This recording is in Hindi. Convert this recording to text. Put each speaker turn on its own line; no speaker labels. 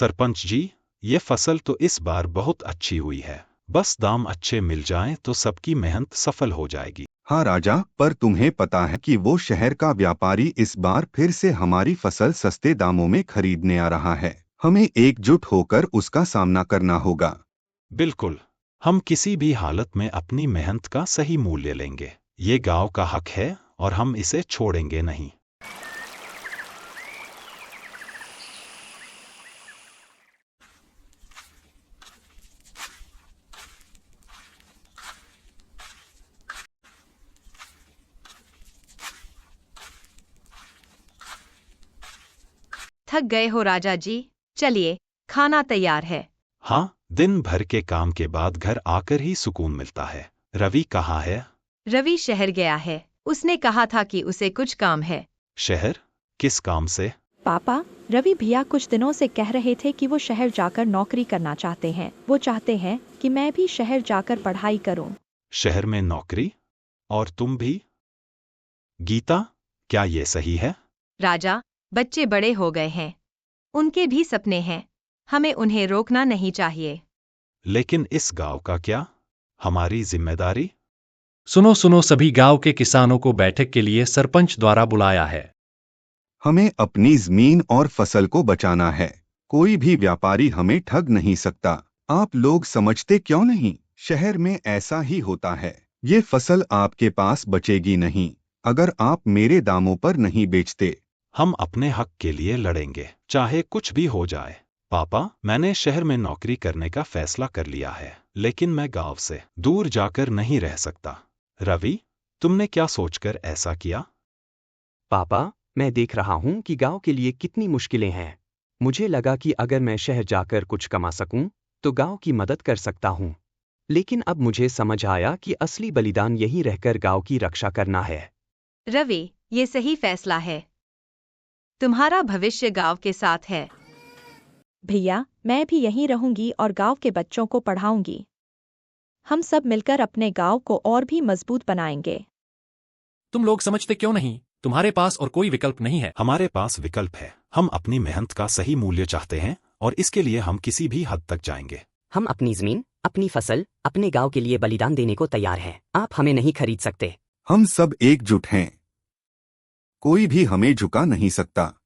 सरपंच जी, ये फसल तो इस बार बहुत अच्छी हुई है। बस दाम अच्छे मिल जाएं तो सबकी मेहनत सफल हो जाएगी।
हाँ राजा, पर तुम्हें पता है कि वो शहर का व्यापारी इस बार फिर से हमारी फसल सस्ते दामों में खरीदने आ रहा है। हमें एकजुट होकर उसका सामना करना होगा।
बिल्कुल, हम किसी भी हालत में अपनी मेहनत का सही मूल्य लेंगे। ये गांव का हक है और हम इसे छोड़ेंगे नहीं।
थक गए हो राजा जी? चलिए, खाना तैयार है।
हाँ, दिन भर के काम के बाद घर आकर ही सुकून मिलता है। रवि कहाँ है?
रवि शहर गया है। उसने कहा था कि उसे कुछ काम है।
शहर? किस काम से?
पापा, रवि भैया कुछ दिनों से कह रहे थे कि वो शहर जाकर नौकरी करना चाहते हैं। वो चाहते हैं कि मैं भी शहर जाकर पढ़ाई करूं।
शहर में नौकरी? और तुम भी? गीता, क्या ये सही है?
राजा, बच्चे बड़े हो गए हैं। उनके भी सपने हैं। हमें उन्हें रोकना नहीं चाहिए।
लेकिन इस गांव का क्या? हमारी जिम्मेदारी?
सुनो सुनो, सभी गांव के किसानों को बैठक के लिए सरपंच द्वारा बुलाया है।
हमें अपनी जमीन और फसल को बचाना है। कोई भी व्यापारी हमें ठग नहीं सकता। आप लोग समझते क्यों नहीं? शहर में ऐसा ही होता है। ये फसल आपके पास बचेगी नहीं अगर आप मेरे दामों पर नहीं बेचते।
हम अपने हक के लिए लड़ेंगे, चाहे कुछ भी हो जाए। पापा, मैंने शहर में नौकरी करने का फैसला कर लिया है, लेकिन मैं गांव से दूर जाकर नहीं रह सकता। रवि, तुमने क्या सोचकर ऐसा किया?
पापा, मैं देख रहा हूँ कि गांव के लिए कितनी मुश्किलें हैं। मुझे लगा कि अगर मैं शहर जाकर कुछ कमा सकूं, तो गांव की मदद कर सकता हूँ। लेकिन अब मुझे समझ आया कि असली बलिदान यहीं रहकर गांव की रक्षा करना है।
रवि, ये सही फैसला है। तुम्हारा भविष्य गांव के साथ है।
भैया, मैं भी यहीं रहूंगी और गांव के बच्चों को पढ़ाऊंगी। हम सब मिलकर अपने गांव को और भी मजबूत बनाएंगे।
तुम लोग समझते क्यों नहीं? तुम्हारे पास और कोई विकल्प नहीं है।
हमारे पास विकल्प है। हम अपनी मेहनत का सही मूल्य चाहते हैं और इसके लिए हम किसी भी हद तक जाएंगे।
हम अपनी जमीन, अपनी फसल, अपने गांव के लिए बलिदान देने को तैयार हैं। आप हमें नहीं खरीद सकते।
हम सब एकजुट हैं। कोई भी हमें झुका नहीं सकता।